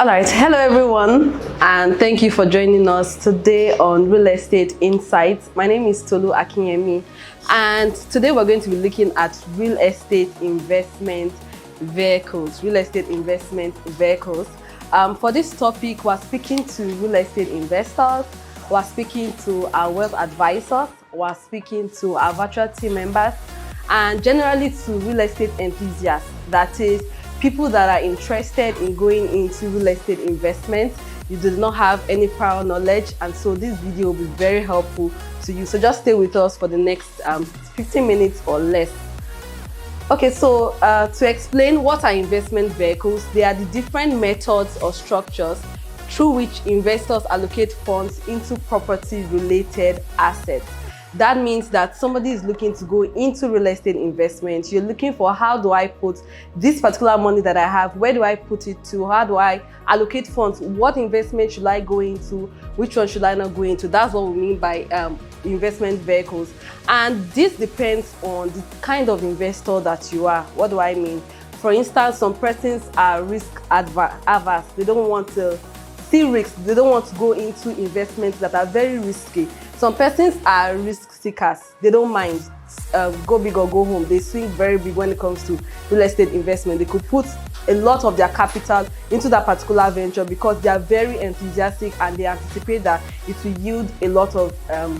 All right, hello everyone, and thank you for joining us today on Real Estate Insights. My name is Tolu Akinyemi, and today we're going to be looking at real estate investment vehicles. For this topic, we're speaking to real estate investors, we're speaking to our wealth advisors, we're speaking to our virtual team members, and generally to real estate enthusiasts, that is, people that are interested in going into real estate investment. You do not have any prior knowledge, and so this video will be very helpful to you. So just stay with us for the next 15 minutes or less. Okay, so to explain what are investment vehicles, they are the different methods or structures through which investors allocate funds into property-related assets. That means that somebody is looking to go into real estate investment. You're looking for, how do I put this particular money that I have? Where do I put it to? How do I allocate funds? What investment should I go into? Which one should I not go into? That's what we mean by investment vehicles. And this depends on the kind of investor that you are. What do I mean? For instance, some persons are risk averse. They don't want to see risks. They don't want to go into investments that are very risky. Some persons are risk seekers. They don't mind go big or go home. They swing very big when it comes to real estate investment. They could put a lot of their capital into that particular venture because they are very enthusiastic and they anticipate that it will yield a lot of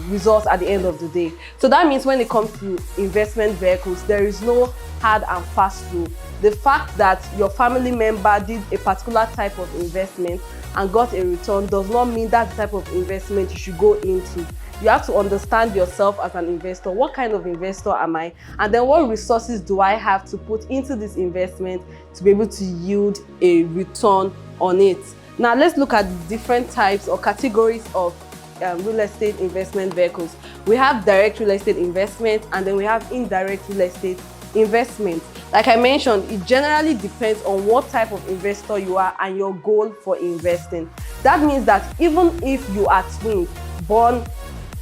results at the end of the day. So that means when it comes to investment vehicles, there is no hard and fast rule. The fact that your family member did a particular type of investment and got a return does not mean that's the type of investment you should go into. You have to understand yourself as an investor. What kind of investor am I? And then what resources do I have to put into this investment to be able to yield a return on it? Now let's look at different types or categories of real estate investment vehicles. We have direct real estate investment, and then we have indirect real estate investment. Like I mentioned, it generally depends on what type of investor you are and your goal for investing. That means that even if you are twins, born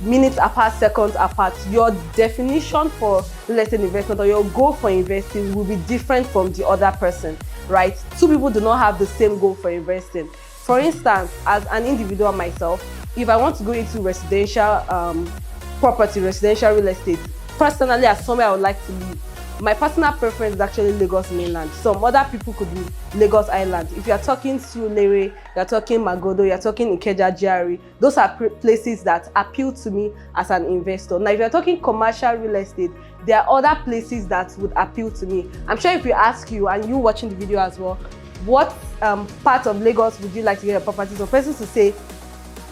minutes apart, seconds apart, your definition for real estate investment or your goal for investing will be different from the other person, right? Two people do not have the same goal for investing. For instance, as an individual myself, if I want to go into residential property, residential real estate, personally, as somewhere I would like to live, my personal preference is actually Lagos mainland. Some other people could be Lagos Island. If you're talking Surulere, you're talking Magodo, you're talking Ikeja GRE, those are places that appeal to me as an investor. Now, if you're talking commercial real estate, there are other places that would appeal to me. I'm sure if we ask you, and you watching the video as well, what part of Lagos would you like to get a property? So persons to say,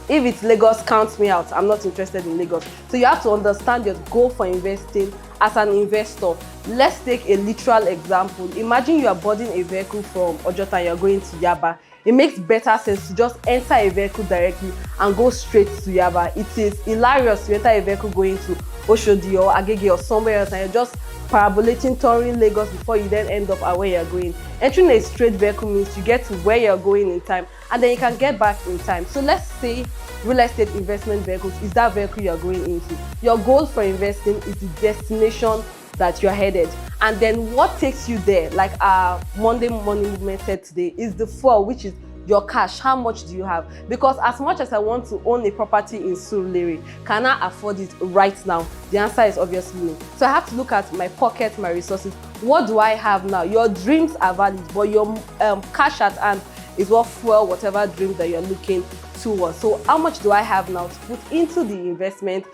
if it's Lagos, count me out. I'm not interested in Lagos. So you have to understand your goal for investing as an investor. Let's take a literal example. Imagine you are boarding a vehicle from Ojota and you're going to Yaba. It makes better sense to just enter a vehicle directly and go straight to Yaba. It is hilarious to enter a vehicle going to Oshodi or Agege or somewhere else and you're just parabolating, touring Lagos before you then end up at where you're going. Entering a straight vehicle means you get to where you're going in time and then you can get back in time. So let's say real estate investment vehicles is that vehicle you're going into. Your goal for investing is the destination that you're headed. And then what takes you there, like our Monday morning movement said today, is the fuel, which is your cash. How much do you have? Because as much as I want to own a property in Surulere, can I afford it right now? The answer is obviously no. So I have to look at my pocket, my resources. What do I have now? Your dreams are valid, but your cash at hand is what fuel whatever dream that you're looking towards. So how much do I have now to put into the investment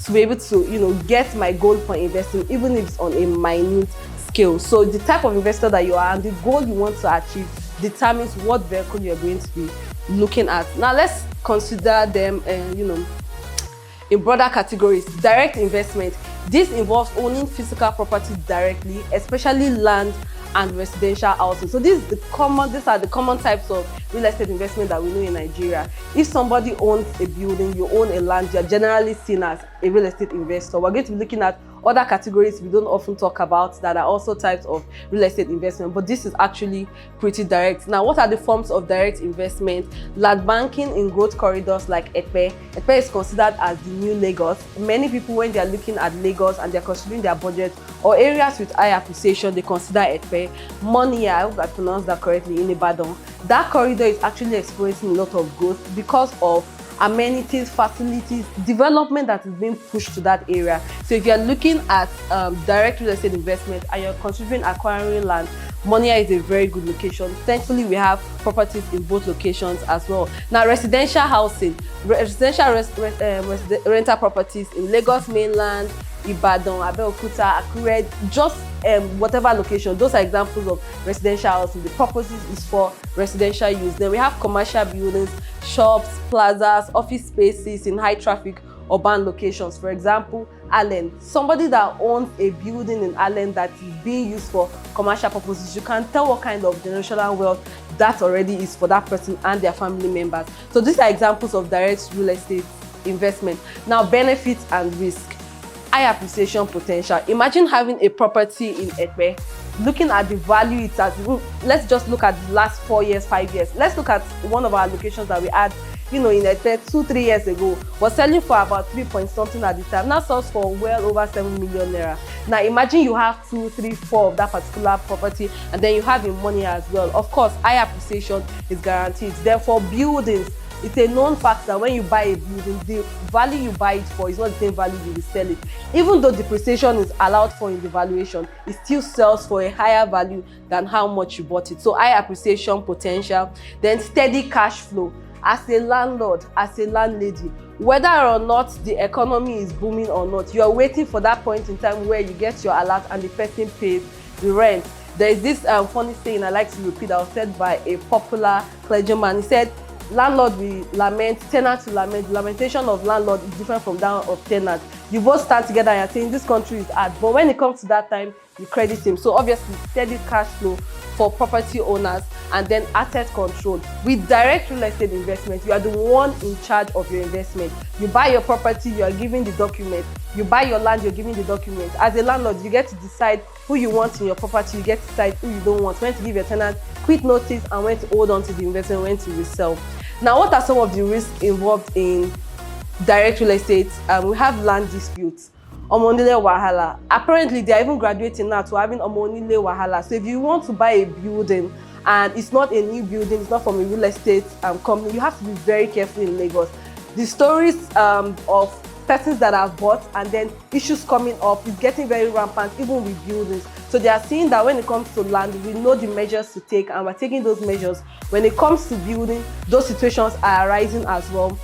to be able to, get my goal for investing, even if it's on a minute scale? So the type of investor that you are and the goal you want to achieve determines what vehicle you're going to be looking at. Now let's consider them, in broader categories. Direct investment. This involves owning physical property directly, especially land and residential houses. So these are the common types of real estate investment that we know in Nigeria. If somebody owns a building, you own a land, you're generally seen as a real estate investor. We're going to be looking at other categories we don't often talk about that are also types of real estate investment, but this is actually pretty direct. Now, what are the forms of direct investment? Land banking in growth corridors like Epe. Epe is considered as the new Lagos. Many people, when they are looking at Lagos and they're considering their budget or areas with high appreciation, they consider Epe. Monia, I hope I pronounced that correctly, in Ibadan. That corridor is actually experiencing a lot of growth because of amenities, facilities, development that is being pushed to that area. So if you're looking at direct real estate investment and you're considering acquiring land, Monia is a very good location. Thankfully, we have properties in both locations as well. Now, residential housing, residential rental properties in Lagos mainland, Ibadan, Abeokuta, Akure, just whatever location. Those are examples of residential housing. The purposes is for residential use. Then we have commercial buildings, shops, plazas, office spaces in high traffic urban locations. For example, Allen. Somebody that owns a building in Allen that is being used for commercial purposes, you can tell what kind of generational wealth that already is for that person and their family members. So these are examples of direct real estate investment. Now, benefits and risk. High appreciation potential. Imagine having a property in Epe, looking at the value it has. Let's just look at the last 4 years, 5 years. Let's look at one of our locations that we had, in Epe 2-3 years ago, was selling for about 3 point something at the time. Now sells for well over 7 million naira. Now imagine you have 2, 3, 4 of that particular property, and then you have in money as well. Of course, high appreciation is guaranteed. Therefore, buildings, it's a known fact that when you buy a building, the value you buy it for is not the same value you will sell it. Even though depreciation is allowed for in the valuation, it still sells for a higher value than how much you bought it. So high appreciation potential, then steady cash flow. As a landlord, as a landlady, whether or not the economy is booming or not, you are waiting for that point in time where you get your alert and the person pays the rent. There is this funny saying I like to repeat that was said by a popular clergyman. He said, landlord will lament, tenant will lament. The lamentation of landlord is different from that of tenant. You both stand together and you're saying this country is hard, but when it comes to that time, you credit him. So obviously, steady cash flow for property owners, and then asset control. With direct real estate investment, you are the one in charge of your investment. You buy your property, you are giving the document. You buy your land, you're giving the document. As a landlord, you get to decide who you want in your property, you get to decide who you don't want, when to give your tenant quit notice, and when to hold on to the investment, when to resell. Now, what are some of the risks involved in direct real estate? We have land disputes. Omonile wahala. Apparently, they are even graduating now to having omonile wahala. So if you want to buy a building and it's not a new building, it's not from a real estate company, you have to be very careful in Lagos. The stories of persons that have bought and then issues coming up is getting very rampant, even with buildings. So they are seeing that when it comes to land, we know the measures to take, and we're taking those measures. When it comes to building, those situations are arising as well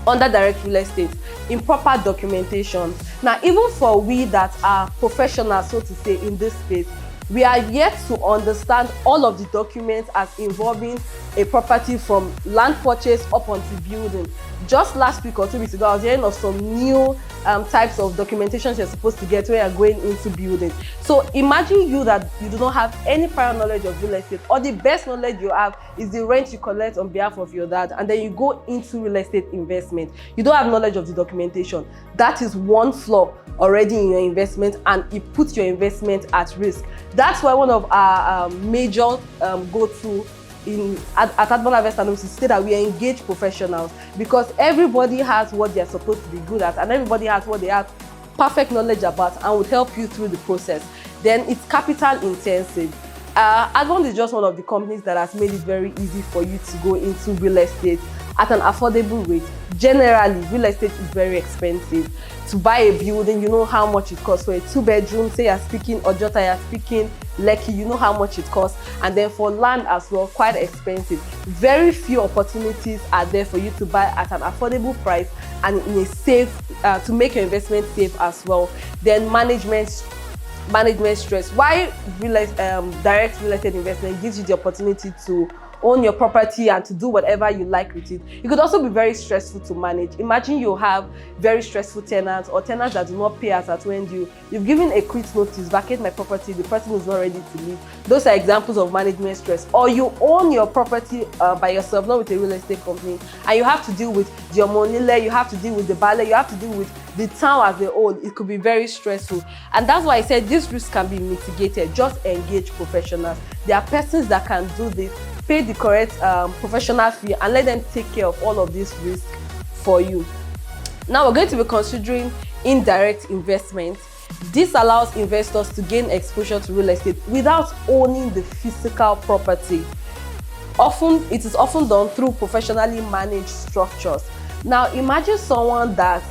under direct real estate. Improper documentation. Now, even for we that are professionals, so to say, in this space, we are yet to understand all of the documents as involving a property from land purchase up onto building. Just last week or 2 weeks ago, I was hearing of some new types of documentations you're supposed to get when you're going into building. So imagine you that you do not have any prior knowledge of real estate, or the best knowledge you have is the rent you collect on behalf of your dad, and then you go into real estate investment. You don't have knowledge of the documentation. That is one flaw already in your investment, and it puts your investment at risk. That's why one of our major go-to at Admiral Harvest and is say that we engage professionals, because everybody has what they're supposed to be good at, and everybody has what they have perfect knowledge about and will help you through the process. Then it's capital intensive. Admiral is just one of the companies that has made it very easy for you to go into real estate at an affordable rate. Generally, real estate is very expensive. To buy a building, you know how much it costs. For a 2-bedroom, say you're speaking Ojota, you're speaking Lekki, you know how much it costs. And then for land as well, quite expensive. Very few opportunities are there for you to buy at an affordable price and in a safe, to make your investment safe as well. Then management stress. Why direct real estate investment gives you the opportunity to own your property and to do whatever you like with it. It could also be very stressful to manage. Imagine you have very stressful tenants or tenants that do not pay as at when due. You've given a quit notice, vacate my property, the person is not ready to leave. Those are examples of management stress. Or you own your property by yourself, not with a real estate company, and you have to deal with the omonile, you have to deal with the bale, you have to deal with the town as a whole. It could be very stressful, and that's why I said this risk can be mitigated. Just engage professionals. There are persons that can do this. Pay the correct professional fee and let them take care of all of this risk for you. Now we're going to be considering indirect investment. This allows investors to gain exposure to real estate without owning the physical property. It is often done through professionally managed structures. Now imagine someone that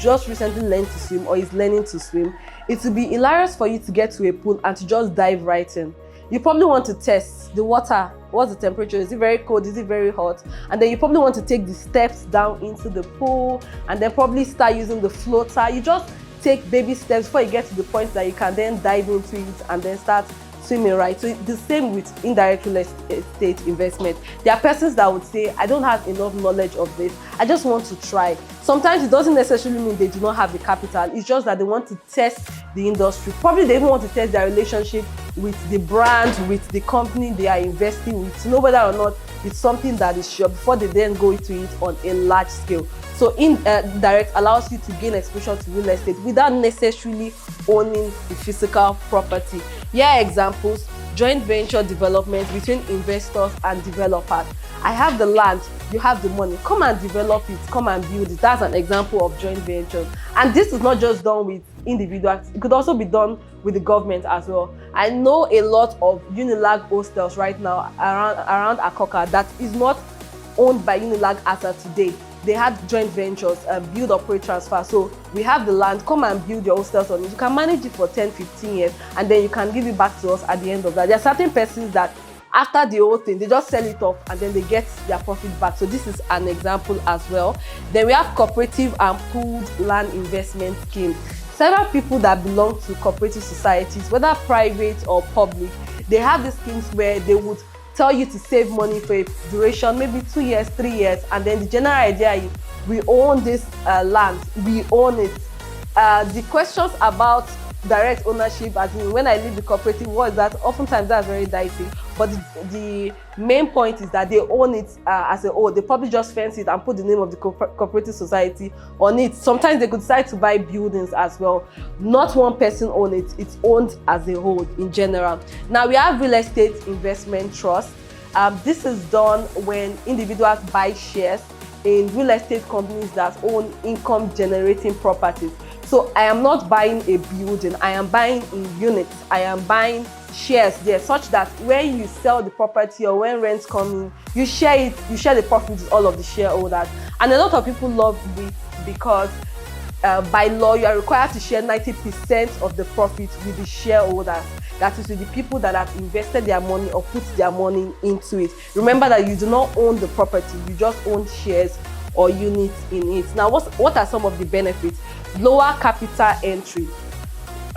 just recently learned to swim or is learning to swim. It would be hilarious for you to get to a pool and to just dive right in. You probably want to test the water. What's the temperature? Is it very cold? Is it very hot? And then you probably want to take the steps down into the pool and then probably start using the floater. You just take baby steps before you get to the point that you can then dive into it and then start swimming, right? So the same with indirect real estate investment. There are persons that would say, I don't have enough knowledge of this, I just want to try. Sometimes it doesn't necessarily mean they do not have the capital, it's just that they want to test the industry. Probably they even want to test their relationship with the brand, with the company they are investing with, to know whether or not it's something that is sure before they then go into it on a large scale. So indirect allows you to gain exposure to real estate without necessarily owning the physical property. Here are examples: joint venture development between investors and developers. I have the land, you have the money, come and develop it, come and build it. That's an example of joint ventures. And this is not just done with individuals, it could also be done with the government as well. I know a lot of Unilag hostels right now around Akoka that is not owned by Unilag as of today. They had joint ventures, build, operate, transfer. So we have the land, come and build your hostels on it. You can manage it for 10, 15 years and then you can give it back to us at the end of that. There are certain persons that after the whole thing, they just sell it off and then they get their profit back. So this is an example as well. Then we have cooperative and pooled land investment schemes. Several people that belong to cooperative societies, whether private or public, they have these schemes where they would tell you to save money for a duration, maybe 2 years, 3 years, and then the general idea is we own this land, we own it. The questions about direct ownership, as in when I leave the cooperative, what is that? Oftentimes that's very dicey, but the main point is that they own it as a whole. They probably just fence it and put the name of the cooperative society on it. Sometimes they could decide to buy buildings as well. Not one person owns it, it's owned as a whole in general. Now we have real estate investment trust. This is done when individuals buy shares in real estate companies that own income generating properties. So I am not buying a building, I am buying in units, I am buying shares there, such that when you sell the property or when rents come in, you share it, you share the profit with all of the shareholders. And a lot of people love this because by law you are required to share 90% of the profit with the shareholders. That is with the people that have invested their money or put their money into it. Remember that you do not own the property, you just own shares or units in it. Now what are some of the benefits? Lower capital entry.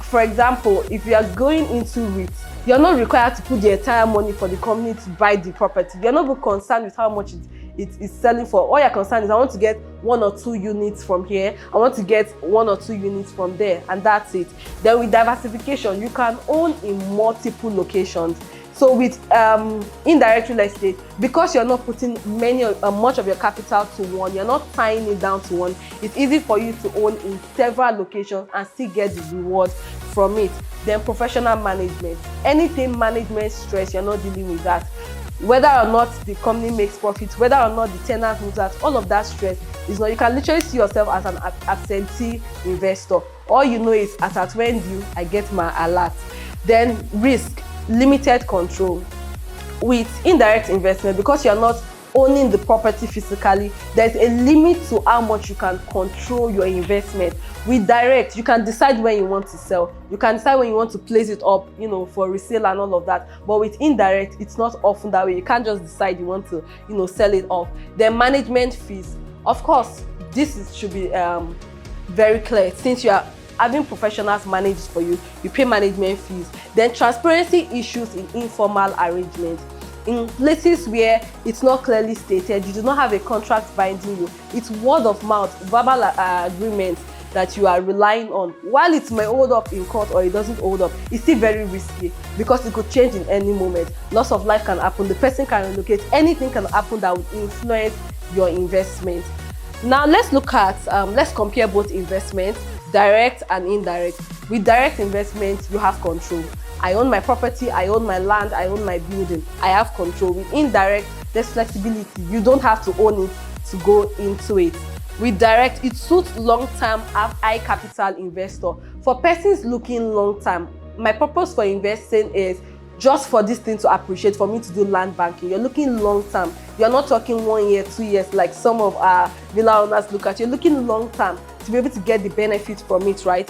For example, if you are going into REITs, you're not required to put the entire money for the company to buy the property. You're not even concerned with how much it is selling for. All you're concerned is I want to get 1 or 2 units from here, I want to get 1 or 2 units from there, and that's it. Then with diversification, you can own in multiple locations. So with indirect real estate, because you're not putting much of your capital to one, you're not tying it down to one, it's easy for you to own in several locations and still get the reward from it. Then professional management. Anything management stress, you're not dealing with that. Whether or not the company makes profits, whether or not the tenant moves out, all of that stress is not. You can literally see yourself as an absentee investor. All you know is at when due, I get my alert. Then risk. Limited control. With indirect investment, because you're not owning the property physically, there's a limit to how much you can control your investment. With direct, you can decide when you want to sell, you can decide when you want to place it up, for resale and all of that. But with indirect, it's not often that way. You can't just decide you want to sell it off. Then management fees, of course, this should be very clear. Since you are having professionals manage for you, you pay management fees. Then transparency issues in informal arrangements. in places where it's not clearly stated, you do not have a contract binding you, it's word of mouth, verbal agreements that you are relying on. While it may hold up in court or it doesn't hold up, it's still very risky because it could change in any moment. Loss of life can happen, the person can relocate, anything can happen that would influence your investment. Now let's look at, let's compare both investments, direct and indirect. With direct investment, you have control. I own my property, I own my land, I own my building, I have control. With indirect, there's flexibility. You don't have to own it to go into it. With direct, it suits long-term, high capital investor. For persons looking long-term, my purpose for investing is just for this thing to appreciate, for me to do land banking. You're looking long-term. You're not talking 1 year, 2 years like some of our villa owners look at. You're looking long-term to be able to get the benefit from it, right?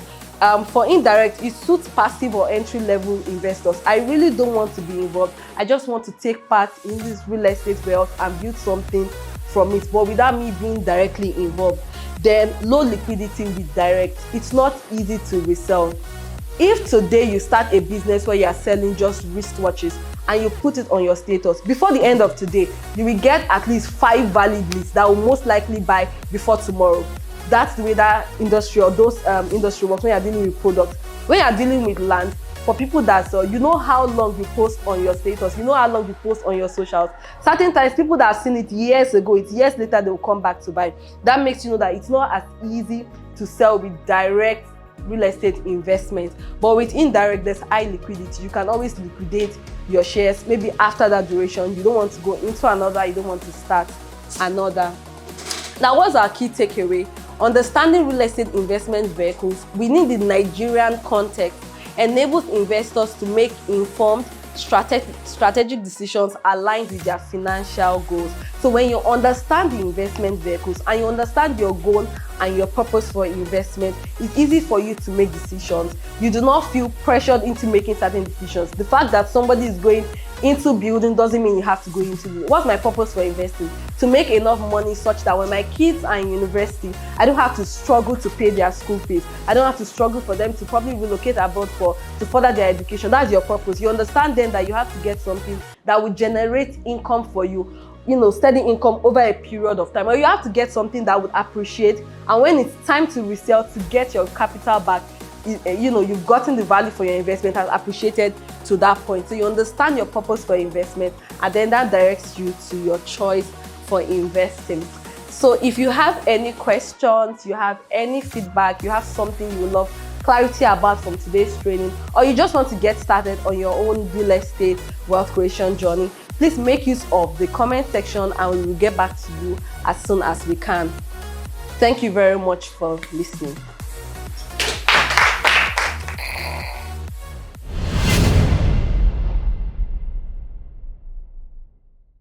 For indirect, it suits passive or entry-level investors. I really don't want to be involved. I just want to take part in this real estate wealth and build something from it, but without me being directly involved. Then low liquidity with direct. It's not easy to resell. If today you start a business where you are selling just wristwatches and you put it on your status, before the end of today, you will get at least 5 valid leads that will most likely buy before tomorrow. That's the way that industry or those industry works when you're dealing with products. When you're dealing with land, for people that sell, you know how long you post on your status, you know how long you post on your socials. Certain times, people that have seen it years ago, it's years later they will come back to buy. That makes you know that it's not as easy to sell with direct real estate investment. But with indirect, there's high liquidity. You can always liquidate your shares maybe after that duration. You don't want to go into another, you don't want to start another. Now, what's our key takeaway? Understanding real estate investment vehicles within the Nigerian context enables investors to make informed, strategic decisions aligned with their financial goals. So when you understand the investment vehicles and you understand your goal and your purpose for investment, it's easy for you to make decisions. You do not feel pressured into making certain decisions. The fact that somebody is going into building doesn't mean you have to go into building. What's my purpose for investing? To make enough money such that when my kids are in university, I don't have to struggle to pay their school fees. I don't have to struggle for them to probably relocate abroad to further their education. That's your purpose. You understand then that you have to get something that will generate income for you, steady income over a period of time, or you have to get something that would appreciate, and when it's time to resell to get your capital back, you've gotten the value for your investment has appreciated to that point. So you understand your purpose for investment, and then that directs you to your choice for investing. So if you have any questions, you have any feedback, you have something you would love clarity about from today's training, or you just want to get started on your own real estate wealth creation journey, please make use of the comment section and we will get back to you as soon as we can. Thank you very much for listening.